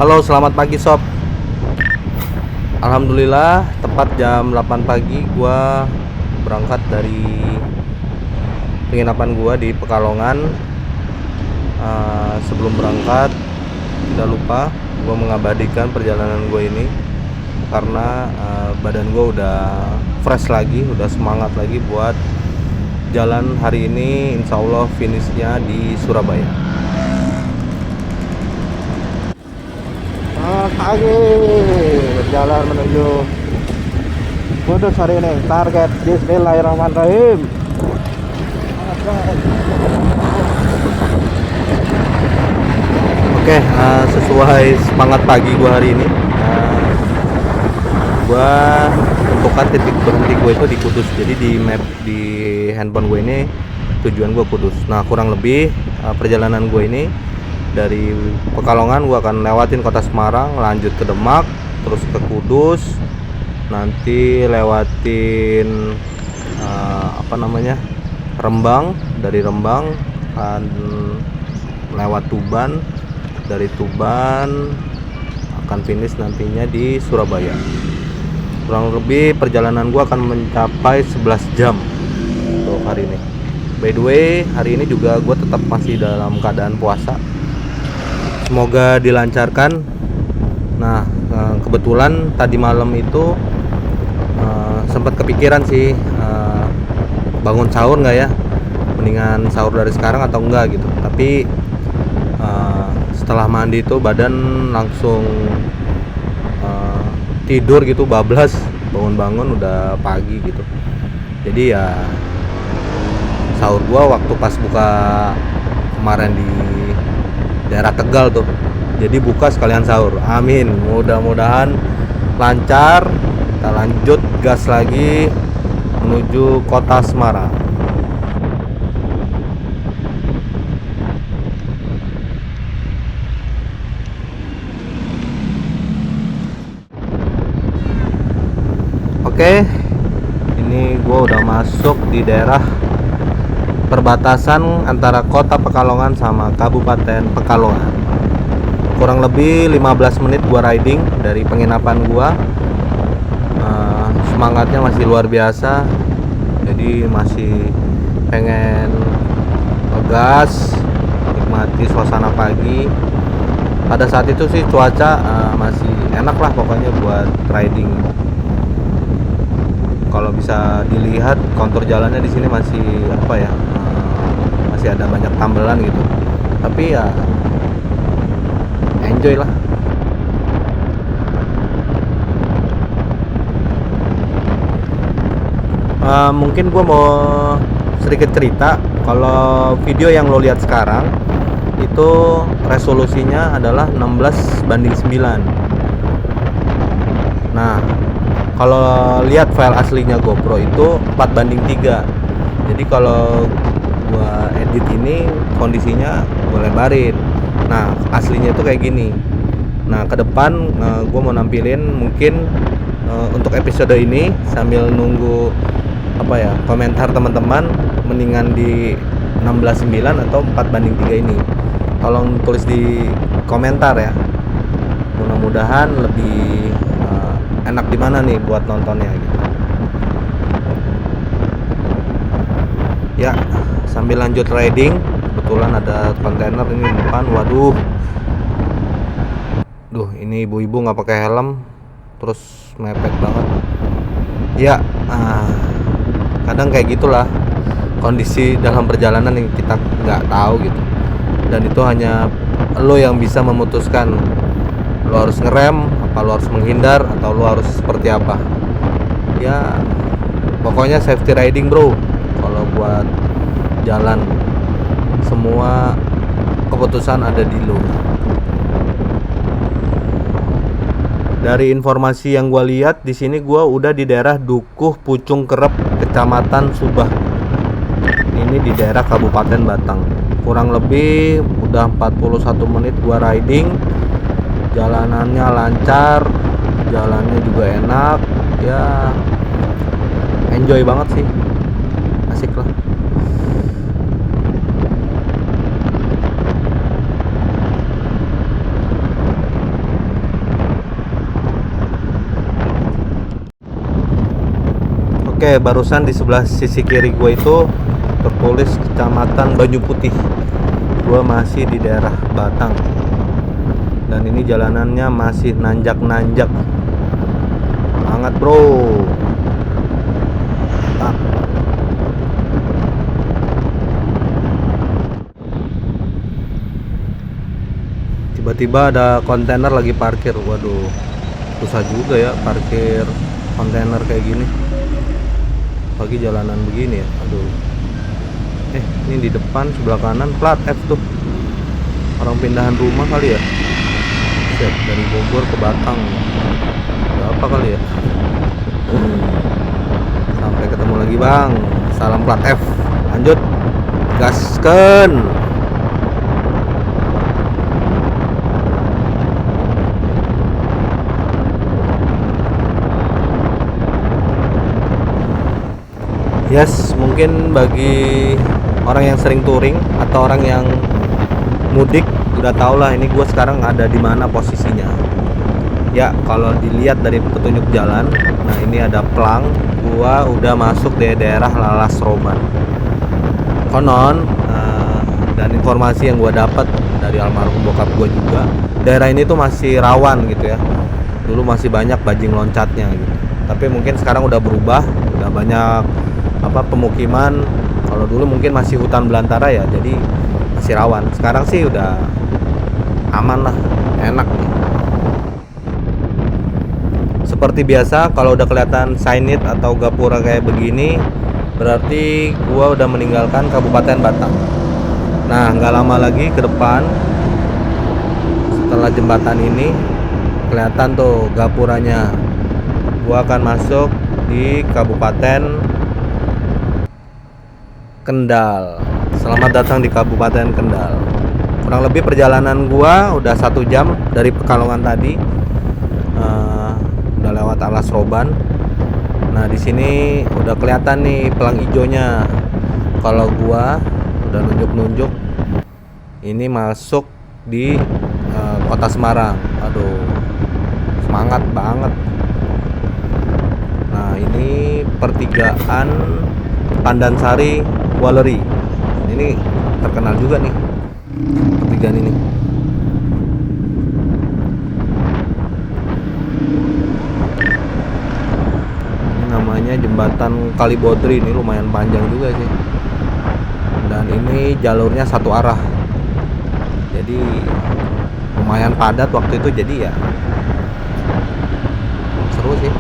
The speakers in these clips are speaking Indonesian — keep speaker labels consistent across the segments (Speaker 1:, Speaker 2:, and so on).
Speaker 1: Halo, selamat pagi sob. Alhamdulillah tepat jam 8 pagi gua berangkat dari penginapan gua di Pekalongan. Sebelum berangkat tidak lupa gua mengabadikan perjalanan gua ini karena badan gua udah fresh lagi, udah semangat lagi buat jalan hari ini. Insya Allah finishnya di Surabaya. Pagi berjalan menuju Kudus hari ini. Target bismillahirrahmanirrahim. Oke, sesuai semangat pagi gua hari ini, gua tentukan titik berhenti gue itu di Kudus. Jadi di map di handphone gue ini tujuan gue Kudus. Nah, kurang lebih perjalanan gue ini dari Pekalongan gua akan lewatin kota Semarang, lanjut ke Demak, terus ke Kudus, nanti lewatin Rembang. Dari Rembang akan lewat Tuban, dari Tuban akan finish nantinya di Surabaya. Kurang lebih perjalanan gua akan mencapai 11 jam untuk hari ini. By the way, hari ini juga gua tetap masih dalam keadaan puasa. Semoga dilancarkan. Nah, kebetulan tadi malam itu sempat kepikiran sih, bangun sahur nggak ya, mendingan sahur dari sekarang atau enggak gitu. Tapi setelah mandi itu badan langsung tidur gitu, bablas. Bangun-bangun udah pagi gitu. Jadi ya sahur gua waktu pas buka kemarin di daerah Tegal tuh, jadi buka sekalian sahur. Amin, mudah-mudahan lancar. Kita lanjut gas lagi menuju kota Semarang. Oke, ini gua udah masuk di daerah perbatasan antara kota Pekalongan sama Kabupaten Pekalongan. Kurang lebih 15 menit gua riding dari penginapan gua. Semangatnya masih luar biasa. Jadi masih pengen ngegas, nikmati suasana pagi. Pada saat itu sih cuaca masih enak lah pokoknya buat riding. Kalau bisa dilihat kontur jalannya di sini masih masih ada banyak tambelan gitu. Tapi ya enjoy lah. Mungkin gue mau sedikit cerita. Kalau video yang lo lihat sekarang itu resolusinya adalah 16:9. Nah, kalau lihat file aslinya GoPro itu 4:3. Jadi kalau gua edit ini kondisinya gua lebarin. Nah, aslinya itu kayak gini. Nah, ke depan gua mau nampilin mungkin untuk episode ini sambil nunggu komentar teman-teman, mendingan di 16:9 atau 4:3 ini. Tolong tulis di komentar ya. Mudah-mudahan lebih enak di mana nih buat nontonnya gitu. Ya, sambil lanjut riding, kebetulan ada kontainer ini di depan. Waduh. Ini ibu-ibu nggak pakai helm, terus mepet banget. Ya, kadang kayak gitulah kondisi dalam perjalanan yang kita nggak tahu gitu. dan itu hanya lo yang bisa memutuskan lo harus ngerem, apa lo harus menghindar, atau lo harus seperti apa. Ya pokoknya safety riding bro. Kalau buat jalan semua keputusan ada di lo. Dari informasi yang gue lihat di sini, gue udah di daerah Dukuh Pucung Kerep, Kecamatan Subah. Ini di daerah Kabupaten Batang. Kurang lebih udah 41 menit gue riding. Jalanannya lancar, jalannya juga enak. Ya enjoy banget sih, asik lah. Oke, barusan di sebelah sisi kiri gue itu tertulis Kecamatan Banyu Putih. Gue masih di daerah Batang. Dan ini jalanannya masih nanjak-nanjak. Banget bro. Mantap. Tiba-tiba ada kontainer lagi parkir. Waduh, susah juga ya parkir kontainer kayak gini pagi jalanan begini ya. Aduh. Ini di depan sebelah kanan plat F tuh. Orang pindahan rumah kali ya. Set, dari Bogor ke Batang. Berapa kali ya? Sampai ketemu lagi bang. Salam plat F. Lanjut. Gasken. Yes, mungkin bagi orang yang sering touring atau orang yang mudik udah tau lah ini gue sekarang ada di mana posisinya. Ya, kalau dilihat dari petunjuk jalan, nah ini ada plang, gue udah masuk di daerah Lalas Roban. Konon dan informasi yang gue dapat dari almarhum bokap gue juga, daerah ini tuh masih rawan gitu ya. Dulu masih banyak bajing loncatnya gitu. Tapi mungkin sekarang udah berubah, udah banyak pemukiman. Kalau dulu mungkin masih hutan belantara ya, jadi masih rawan. Sekarang sih udah aman lah, enak nih. Seperti biasa, kalau udah kelihatan signage atau gapura kayak begini, berarti gua udah meninggalkan Kabupaten Batang. Nah, nggak lama lagi ke depan, setelah jembatan ini kelihatan tuh gapuranya. Gua akan masuk di Kabupaten Kendal. Selamat datang di Kabupaten Kendal. Kurang lebih perjalanan gua udah 1 jam dari Pekalongan tadi. Udah lewat Alas Roban. Nah, di sini udah kelihatan nih pelang hijaunya. Kalau gua udah nunjuk-nunjuk, ini masuk di Kota Semarang. Aduh, semangat banget. Nah, ini pertigaan Pandansari Walleri. Ini terkenal juga nih pertigaan ini. Ini namanya jembatan Kalibodri. Ini lumayan panjang juga sih. Dan ini jalurnya satu arah. Jadi lumayan padat waktu itu, jadi ya seru sih.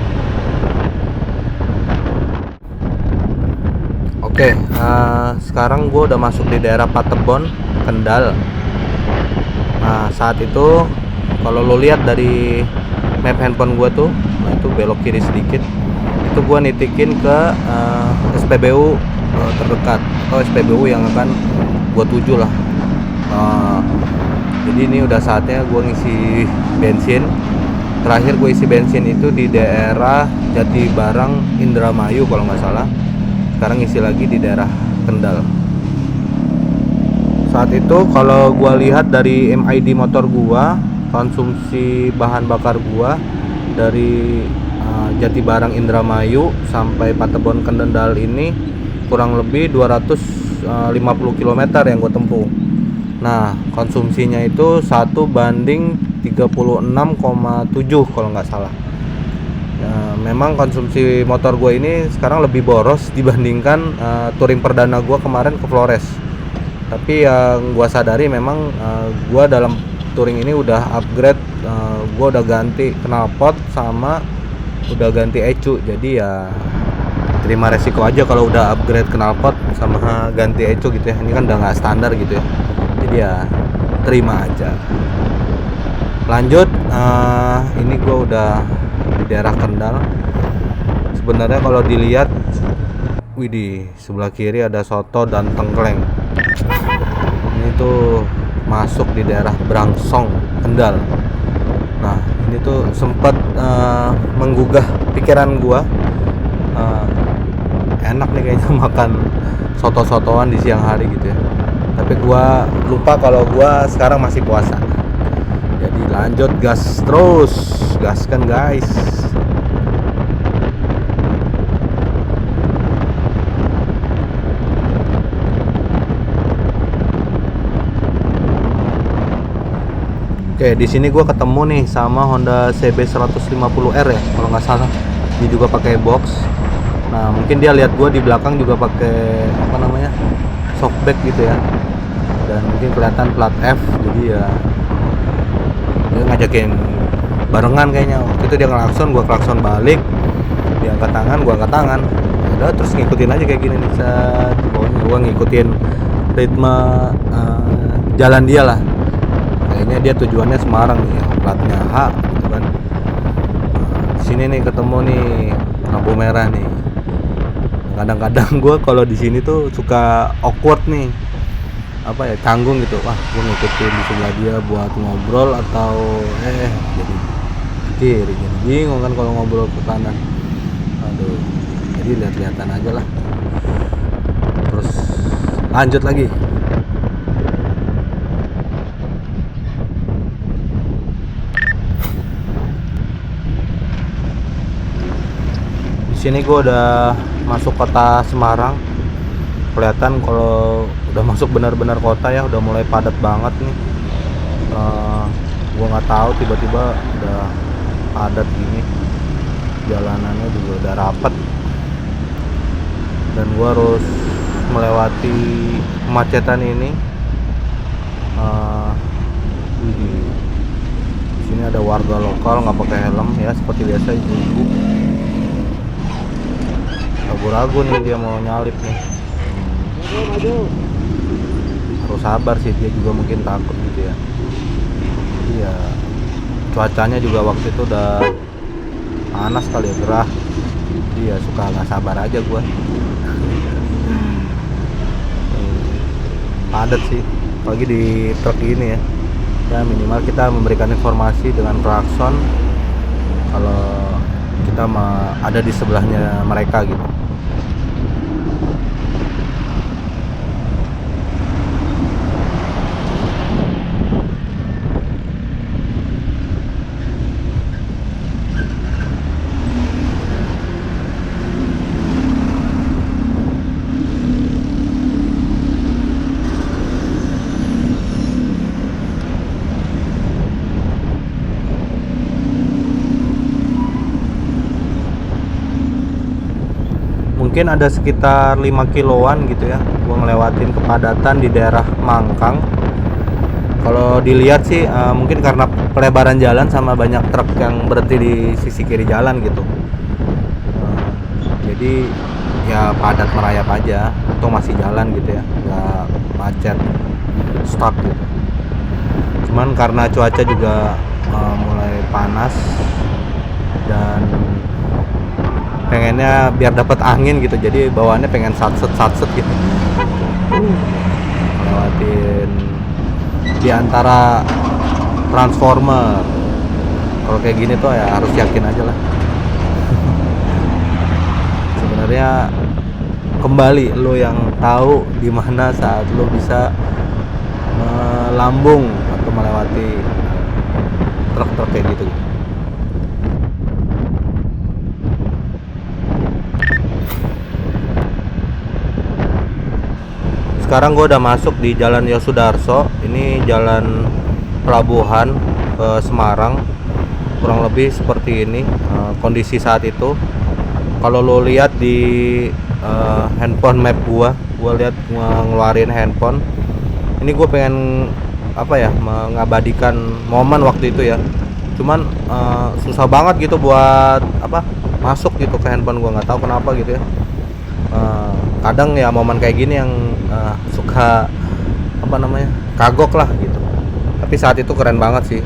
Speaker 1: Oke, sekarang gue udah masuk di daerah Patebon, Kendal. Nah, saat itu kalau lo lihat dari map handphone gue tuh, nah itu belok kiri sedikit, itu gue nitikin ke SPBU terdekat atau SPBU yang akan gue tuju lah. Jadi ini udah saatnya gue ngisi bensin. Terakhir gue isi bensin itu di daerah Jatibarang Indramayu kalau nggak salah. Sekarang isi lagi di daerah Kendal. Saat itu kalau gua lihat dari MID motor gua, konsumsi bahan bakar gua dari Jatibarang Indramayu sampai Patebon Kendal ini kurang lebih 250 km yang gua tempuh. Nah, konsumsinya itu 1:36,7 kalau nggak salah. Ya, memang konsumsi motor gue ini sekarang lebih boros dibandingkan touring perdana gue kemarin ke Flores. Tapi yang gua sadari memang gua dalam touring ini udah upgrade, gua udah ganti knalpot sama udah ganti ECU. Jadi ya terima resiko aja kalau udah upgrade knalpot sama ganti ECU gitu ya. Ini kan udah nggak standar gitu ya. Jadi ya terima aja. Lanjut, ini gua udah di daerah Kendal. Sebenarnya kalau dilihat, widih, sebelah kiri ada soto dan tengkleng. Ini tuh masuk di daerah Brangsong, Kendal. Nah, ini tuh sempat menggugah pikiran gua. Enak nih kayaknya makan soto-sotoan di siang hari gitu ya. Tapi gua lupa kalau gua sekarang masih puasa. Jadi lanjut gas terus, gaskan guys. Oke, di sini gue ketemu nih sama Honda CB 150R ya, kalau nggak salah. Dia juga pakai box. Nah, mungkin dia lihat gue di belakang juga pakai apa namanya, softback gitu ya. Dan mungkin kelihatan plat F, jadi ya dia ngajakin barengan kayaknya. Waktu itu dia ngelakson, gue klakson balik. Dia angkat tangan, gue angkat tangan. Udah, terus ngikutin aja kayak gini nih. Pokoknya gue ngikutin ritme jalan dia lah. Kayaknya dia tujuannya Semarang nih ya, platnya H gitu kan. Di sini nih ketemu nih lampu merah nih. Kadang-kadang gue kalau di sini tuh suka awkward nih, apa ya, canggung gitu. Wah, gue ngikutin di sebelah dia buat ngobrol atau jadi kiri, jadi bingung kan kalau ngobrol ke kanan. Aduh, jadi lihat-lihatan aja lah. Terus lanjut lagi. Sini gue udah masuk kota Semarang. Kelihatan kalau udah masuk benar-benar kota ya, udah mulai padat banget nih. Gue nggak tahu tiba-tiba udah padat gini, jalanannya juga udah rapet, dan gue harus melewati kemacetan ini. Di sini ada warga lokal nggak pakai helm ya, seperti biasa, ibu-ibu. Ragu-ragu nih dia mau nyalip nih. Harus sabar sih, dia juga mungkin takut gitu ya. Iya, cuacanya juga waktu itu udah panas kali ya, gerah. Dia suka nggak sabar aja gua. Padat sih, apalagi di truk ini ya. Ya minimal kita memberikan informasi dengan klakson kalau kita ada di sebelahnya mereka gitu. Mungkin ada sekitar 5 kiloan gitu ya gua ngelewatin kepadatan di daerah Mangkang. Kalau dilihat sih mungkin karena pelebaran jalan sama banyak truk yang berhenti di sisi kiri jalan gitu. Jadi ya padat merayap aja, untung masih jalan gitu ya, nggak macet stuck gitu. Cuman karena cuaca juga mulai panas dan pengennya biar dapat angin gitu, jadi bawaannya pengen satset gitu. Lewatin di antara transformer. Kalau kayak gini tuh ya harus yakin aja lah. Sebenarnya kembali lo yang tahu di mana saat lo bisa melambung atau melewati truk-truk kayak gitu. Sekarang gue udah masuk di Jalan Yosudarso. Ini jalan pelabuhan ke Semarang. Kurang lebih seperti ini kondisi saat itu. Kalau lo lihat di handphone map gua lihat ngeluarin handphone, Ini gue pengen apa ya, mengabadikan momen waktu itu ya. Cuman susah banget gitu buat apa masuk gitu ke handphone gue, nggak tahu kenapa gitu ya. Kadang ya momen kayak gini yang suka apa namanya, kagok lah gitu. Tapi saat itu keren banget sih,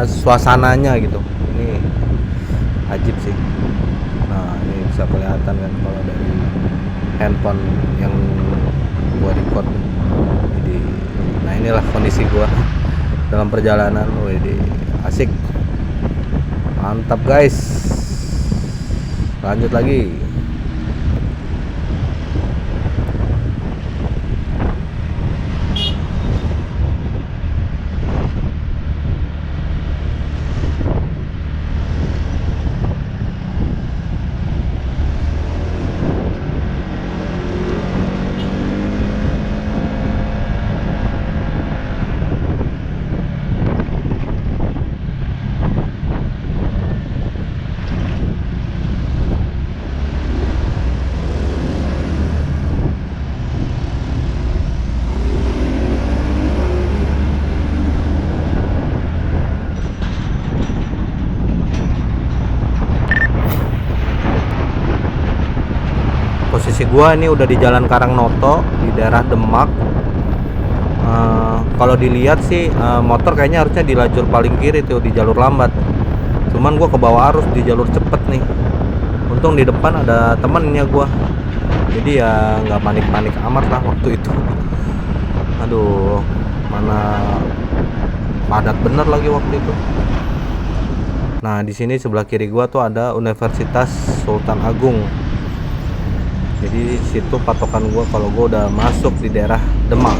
Speaker 1: suasananya gitu. Ini ajib sih. Nah ini bisa kelihatan kan kalau dari handphone yang gua record. Jadi, nah inilah kondisi gua dalam perjalanan. Wih, asik, mantap guys. Lanjut lagi. Posisi gua ini udah di Jalan Karangnoto di daerah Demak. Kalau dilihat sih motor kayaknya harusnya di lajur paling kiri tuh, di jalur lambat. Cuman gua ke bawah arus di jalur cepet nih. Untung di depan ada temennya gua. Jadi ya nggak panik-panik amat lah waktu itu. Aduh, mana padat bener lagi waktu itu. Nah, di sini sebelah kiri gua tuh ada Universitas Sultan Agung. Jadi situ patokan gue kalau gue udah masuk di daerah Demak.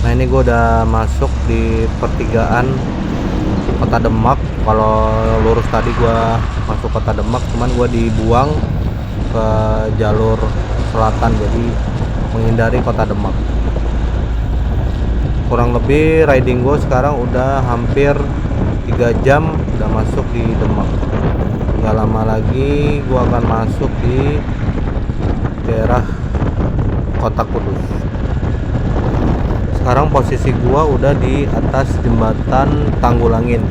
Speaker 1: Nah ini gue udah masuk di pertigaan Kota Demak. Kalau lurus tadi gua masuk Kota Demak, cuman gua dibuang ke jalur selatan, jadi menghindari Kota Demak. Kurang lebih riding gua sekarang udah hampir 3 jam udah masuk di Demak. Nggak lama lagi gua akan masuk di daerah Kota Kudus. Sekarang posisi gua udah di atas jembatan Tanggulangin,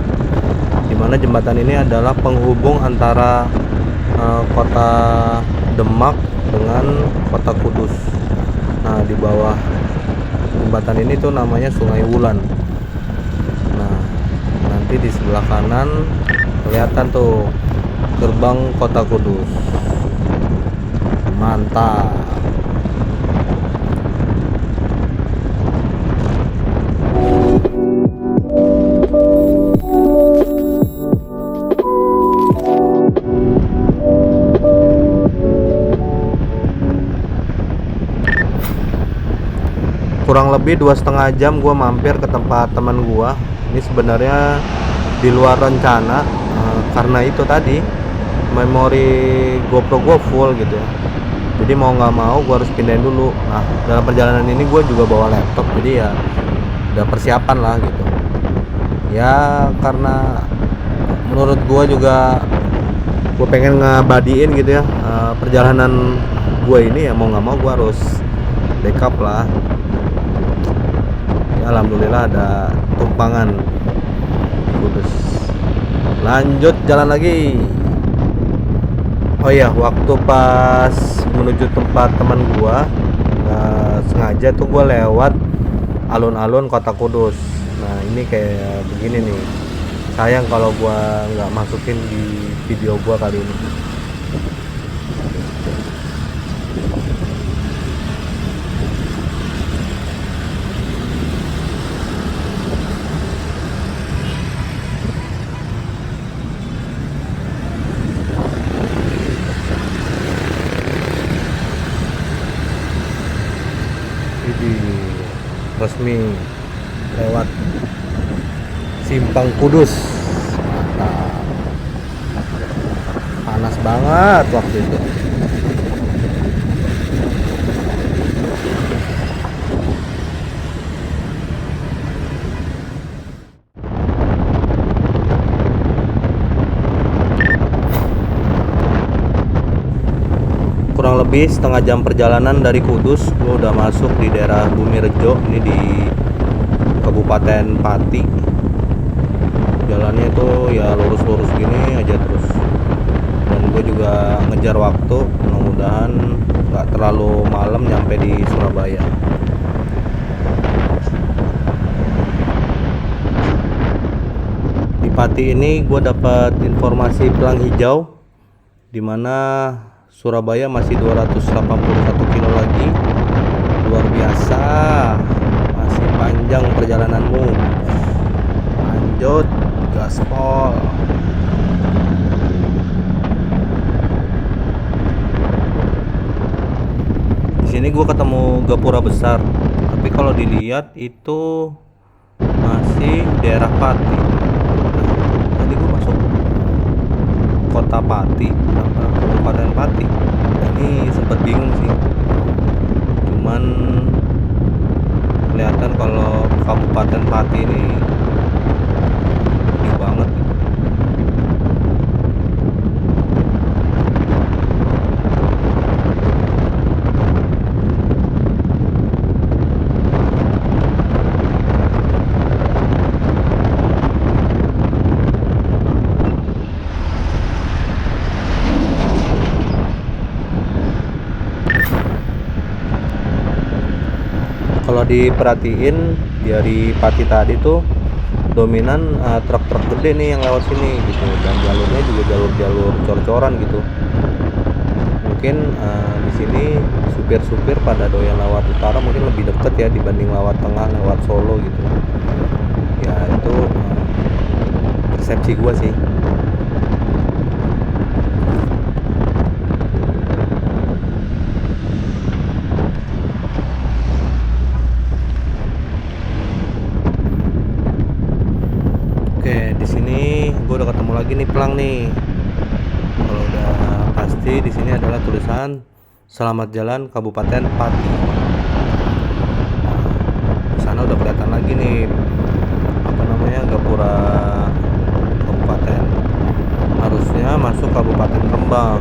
Speaker 1: dimana jembatan ini adalah penghubung antara kota Demak dengan kota Kudus. Nah di bawah jembatan ini tuh namanya Sungai Wulan. Nah nanti di sebelah kanan kelihatan tuh gerbang kota Kudus. Mantap. Kurang lebih 2,5 jam gue mampir ke tempat teman gue. Ini sebenarnya di luar rencana, karena itu tadi memori GoPro gue full gitu ya. Jadi mau nggak mau gue harus pindahin dulu. Nah dalam perjalanan ini gue juga bawa laptop, jadi ya udah persiapan lah gitu ya, karena menurut gue juga gue pengen ngabadiin gitu ya perjalanan gue ini. Ya mau nggak mau gue harus backup lah. Alhamdulillah ada tumpangan Kudus. Lanjut jalan lagi. Oh iya, waktu pas menuju tempat teman gua, sengaja tuh gua lewat alun-alun kota Kudus. Nah ini kayak begini nih. Sayang kalau gua nggak masukin di video gua kali ini. Resmi lewat Simpang Kudus. Mantap. banget waktu itu. Kurang lebih setengah jam perjalanan dari Kudus, gue udah masuk di daerah Bumirejo, ini di Kabupaten Pati. Jalannya tuh ya lurus-lurus gini aja terus, dan gue juga ngejar waktu, mudah-mudahan nggak terlalu malam nyampe di Surabaya. Di Pati ini gue dapat informasi pelang hijau, dimana Surabaya masih 281 kilo lagi. Luar biasa, masih panjang perjalananmu. Lanjut, gaspol. Di sini gue ketemu gapura besar, tapi kalau dilihat itu masih daerah Pati. Tadi gue masuk kota Pati apa Kabupaten Pati, ini sempat bingung sih, cuman kelihatan kalau Kabupaten Pati ini gede banget gitu. Kalau diperhatiin dari Pati tadi tuh dominan truk-truk gede nih yang lewat sini gitu, dan jalurnya juga jalur-jalur cor-coran gitu. Mungkin di sini supir-supir pada doyan lewat utara, mungkin lebih deket ya dibanding lewat tengah, lewat Solo gitu. Ya itu persepsi gua sih. Oke, di sini gue udah ketemu lagi nih pelang nih. Kalau udah pasti di sini adalah tulisan Selamat Jalan Kabupaten Pati. Di sana udah kelihatan lagi nih apa namanya gapura kabupaten. Harusnya masuk Kabupaten Rembang.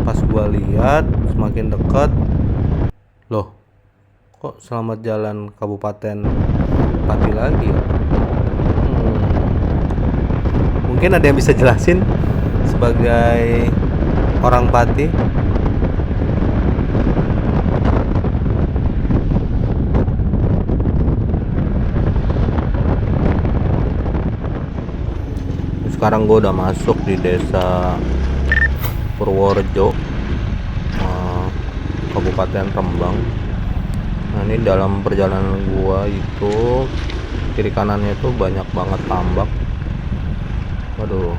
Speaker 1: Pas gua lihat semakin dekat, loh, kok Selamat Jalan Kabupaten Pati lagi ya? Mungkin ada yang bisa jelasin sebagai orang Pati. Sekarang gue udah masuk di desa Purworejo, Kabupaten Rembang. Nah ini dalam perjalanan gua itu kiri kanannya tuh banyak banget tambak. Waduh,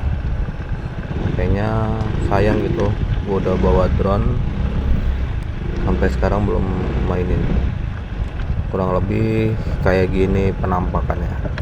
Speaker 1: kayaknya sayang gitu, gua udah bawa drone sampai sekarang belum mainin. Kurang lebih kayak gini penampakannya.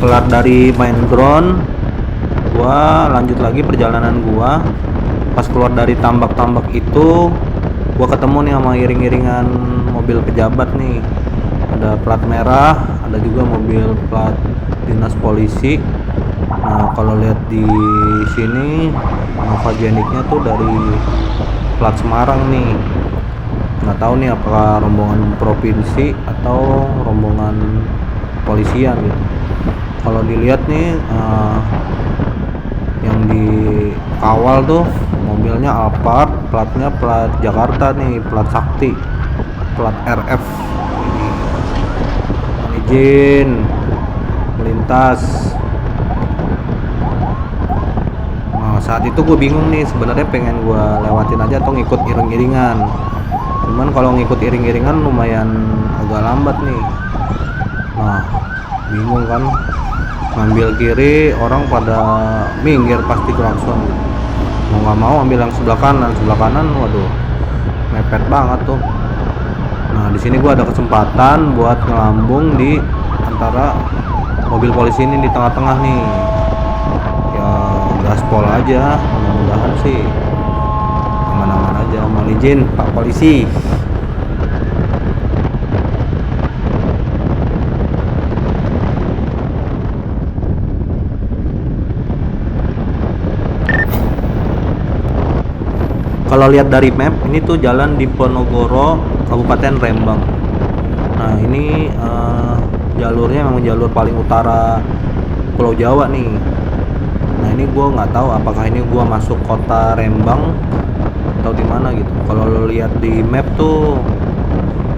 Speaker 1: kelar dari main drone, gua lanjut lagi perjalanan gua. Pas keluar dari tambak-tambak itu, gua ketemu nih sama iring-iringan mobil pejabat nih. Ada plat merah, ada juga mobil plat dinas polisi. Nah, kalau lihat di sini Novageniknya tuh dari plat Semarang nih. Nggak tahu nih apakah rombongan provinsi atau rombongan polisian gitu. Kalau dilihat nih yang dikawal tuh mobilnya Alphard, platnya plat Jakarta nih, plat Sakti, plat RF. Ini izin melintas. Nah, saat itu gue bingung nih, sebenarnya pengen gue lewatin aja atau ngikut iring-iringan. Cuman kalau ngikut iring-iringan lumayan agak lambat nih. Nah, bingung kan, ngambil kiri orang pada minggir pasti klakson gitu. Mau nggak mau ambil yang sebelah kanan, waduh mepet banget tuh. Nah, di sini gua ada kesempatan buat ngelambung di antara mobil polisi ini di tengah-tengah nih. Ya gaspol aja, mudah-mudahan sih aman-aman aja. Mohon izin Pak Polisi. Kalau lihat dari map, ini tuh jalan di Ponorogo, Kabupaten Rembang. Nah, ini jalurnya memang jalur paling utara Pulau Jawa nih. Nah, ini gue nggak tahu apakah ini gue masuk kota Rembang atau di mana gitu. Kalau lo lihat di map tuh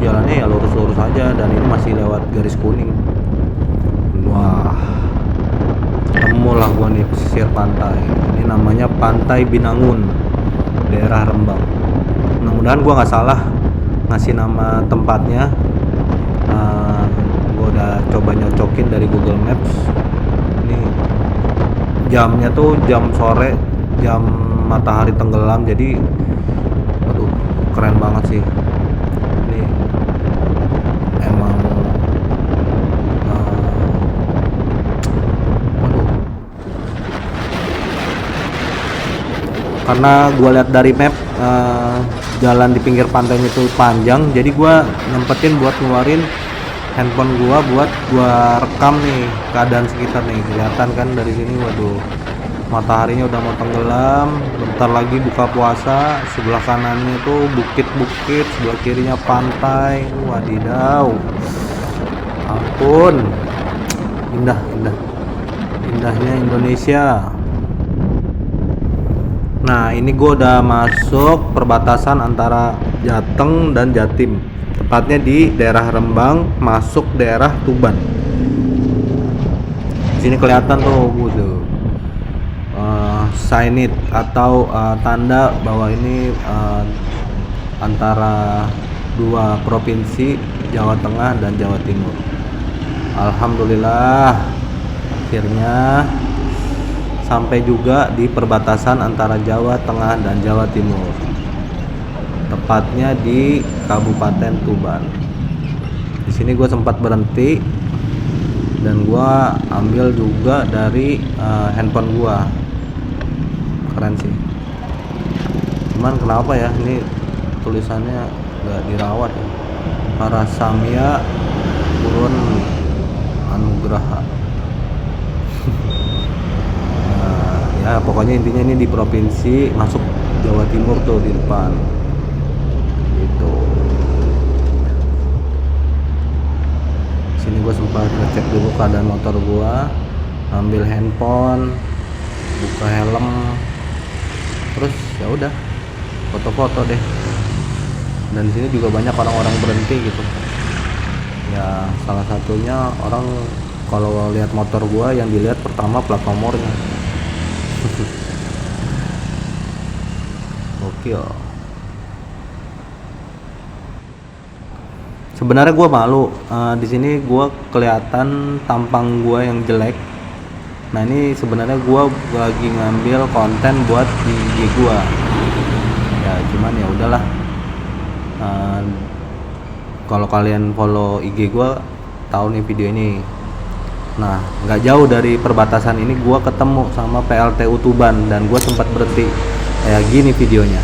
Speaker 1: jalannya ya lurus-lurus aja, dan ini masih lewat garis kuning. Wah, ketemulah gue nih pesisir pantai. Ini namanya Pantai Binangun, daerah Rembang. Mudah-mudahan gue nggak salah ngasih nama tempatnya. Gue udah coba nyocokin dari Google Maps. Ini jamnya tuh jam sore, jam matahari tenggelam, jadi aduh keren banget sih. Ini emang waduh, karena gue lihat dari map jalan di pinggir pantainya itu panjang, jadi gue nyempetin buat ngeluarin handphone gue buat gue rekam nih keadaan sekitar nih. Kelihatan kan dari sini, waduh mataharinya udah mau tenggelam, bentar lagi buka puasa. Sebelah kanannya tuh bukit-bukit, sebelah kirinya pantai. Wadidaw, ampun, indah, indahnya Indonesia. Nah, ini gue udah masuk perbatasan antara Jateng dan Jatim, tepatnya di daerah Rembang, masuk daerah Tuban. Di sini kelihatan tuh signage atau tanda bahwa ini antara dua provinsi, Jawa Tengah dan Jawa Timur. Alhamdulillah, akhirnya sampai juga di perbatasan antara Jawa Tengah dan Jawa Timur, tepatnya di Kabupaten Tuban. Di sini gue sempat berhenti dan gue ambil juga dari handphone gue. Keren sih. Cuman kenapa ya ini tulisannya nggak dirawat ya? Para Samya Purun Anugraha. Ya pokoknya intinya ini di provinsi masuk Jawa Timur tuh di depan gitu. Sini gue sempat ngecek dulu keadaan motor gue, ambil handphone, buka helm, terus ya udah foto-foto deh. Dan di sini juga banyak orang-orang berhenti gitu ya. Salah satunya orang kalau lihat motor gue yang dilihat pertama plat nomornya. Gokil. Sebenarnya gue malu di sini gue kelihatan tampang gue yang jelek. Nah, ini sebenarnya gue lagi ngambil konten buat di IG gue. Ya cuman ya udahlah. Kalau kalian follow IG gue tahu nih video ini. Nah, nggak jauh dari perbatasan ini gue ketemu sama PLTU Tuban dan gue sempat berhenti. Kayak gini videonya.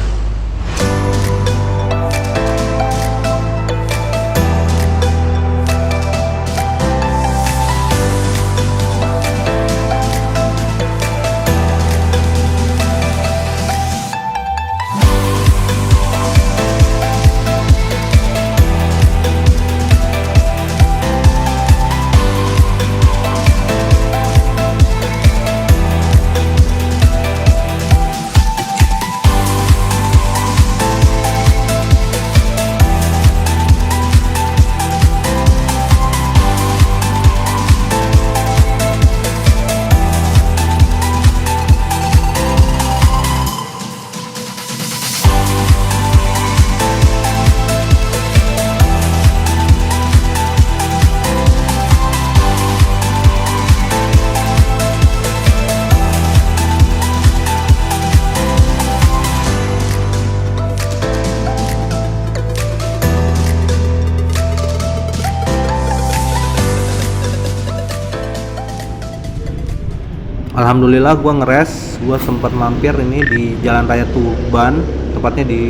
Speaker 1: Alhamdulillah gue ngeres, gue sempat mampir ini di Jalan Raya Tuban, tepatnya di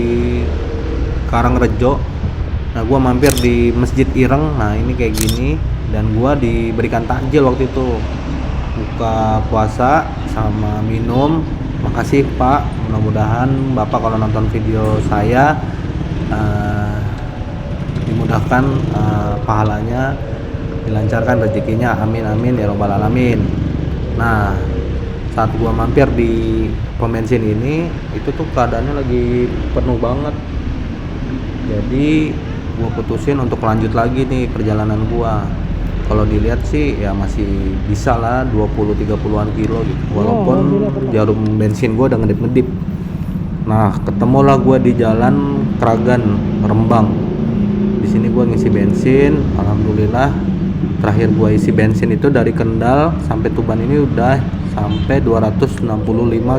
Speaker 1: Karangrejo. Nah, gue mampir di Masjid Ireng. Nah, ini kayak gini, dan gue diberikan takjil waktu itu, buka puasa sama minum. Makasih Pak, mudah-mudahan Bapak kalau nonton video saya dimudahkan pahalanya, dilancarkan rezekinya, amin amin ya robbal alamin. Nah, saat gua mampir di pom bensin ini, itu tuh keadaannya lagi penuh banget. Jadi gua putusin untuk lanjut lagi nih perjalanan gua. Kalau dilihat sih ya masih bisa lah 20-30an kilo gitu. Walaupun jarum bensin gua udah ngedip-ngedip. Nah, ketemulah gua di jalan Kragan, Rembang. Di sini gua ngisi bensin, alhamdulillah. Terakhir gua isi bensin itu dari Kendal sampai Tuban ini udah sampai 265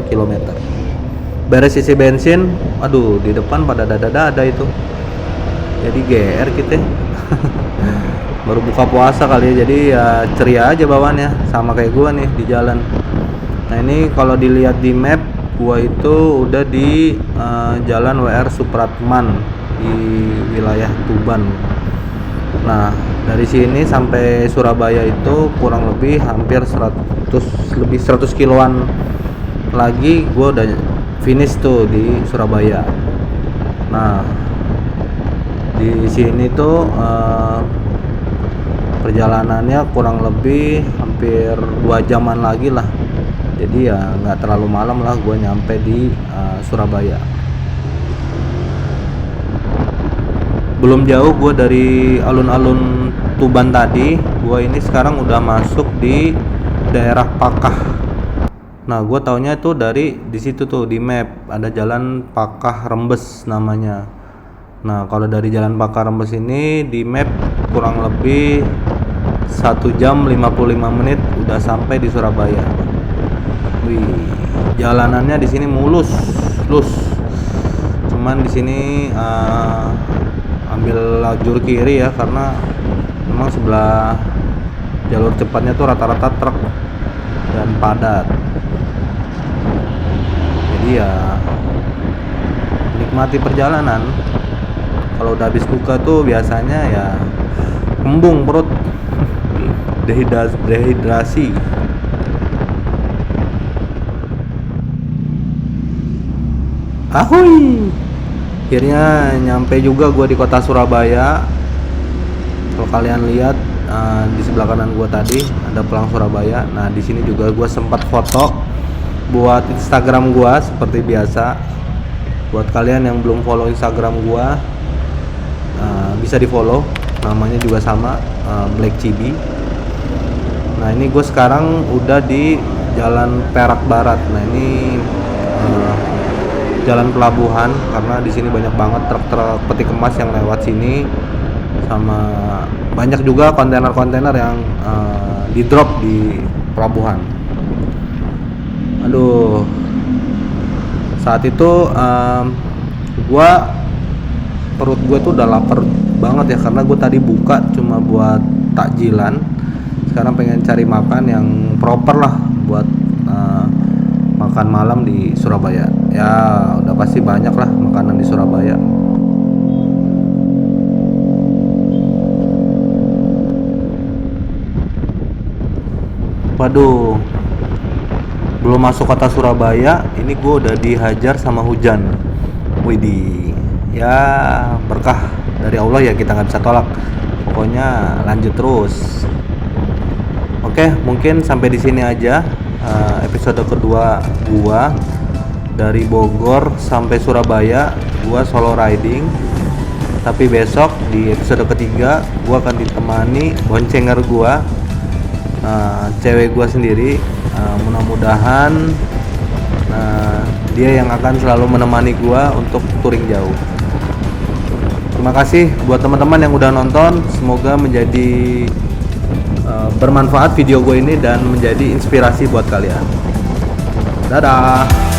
Speaker 1: km. Beres isi bensin, aduh di depan pada dada-dada itu. Jadi GR kita. Baru buka puasa kali ya, jadi ya ceria aja bawaannya, sama kayak gua nih di jalan. Nah, ini kalau dilihat di map, gua itu udah di Jalan WR Supratman di wilayah Tuban. Nah, dari sini sampai Surabaya itu kurang lebih hampir 100 kiloan lagi gue udah finish tuh di Surabaya. Nah, di sini tuh perjalanannya kurang lebih hampir 2 jaman lagi lah. Jadi ya nggak terlalu malam lah gue nyampe di Surabaya. Belum jauh gue dari alun-alun Tuban tadi, gue ini sekarang udah masuk di daerah Pakah. Nah, gue taunya itu dari di situ tuh di map ada jalan Pakah Rembes namanya. Nah, kalau dari jalan Pakah Rembes ini di map kurang lebih 1 jam 55 menit udah sampai di Surabaya. Wih, jalanannya di sini mulus. Cuman di sini ambil lajur kiri ya, karena memang sebelah jalur cepatnya tuh rata-rata truk dan padat. Jadi ya nikmati perjalanan. Kalau udah habis buka tuh biasanya ya kembung perut. Dehidrasi. Ahoy, akhirnya nyampe juga gue di kota Surabaya. Kalau kalian lihat di sebelah kanan gue tadi ada pelang Surabaya. Nah, di sini juga gue sempat foto buat Instagram gue seperti biasa. Buat kalian yang belum follow Instagram gue, bisa di follow, namanya juga sama, Black Chibi. Nah, ini gue sekarang udah di Jalan Perak Barat. Nah, ini jalan pelabuhan, karena di sini banyak banget truk-truk peti kemas yang lewat sini, sama banyak juga kontainer-kontainer yang di drop di pelabuhan. Aduh, saat itu perut gue tuh udah lapar banget ya, karena gue tadi buka cuma buat takjilan sekarang pengen cari makan yang proper lah buat makan malam di Surabaya. Ya udah pasti banyak lah makanan di Surabaya. Waduh, belum masuk kota Surabaya, ini gue udah dihajar sama hujan. Widih, ya berkah dari Allah ya, kita nggak bisa tolak. Pokoknya lanjut terus. Oke, mungkin sampai di sini aja episode kedua gua dari Bogor sampai Surabaya. Gua solo riding. Tapi besok di episode ketiga gua akan ditemani boncenger gua, cewek gua sendiri. Mudah-mudahan dia yang akan selalu menemani gua untuk touring jauh. Terima kasih buat teman-teman yang udah nonton. Semoga menjadi bermanfaat video gue ini dan menjadi inspirasi buat kalian. Dadah.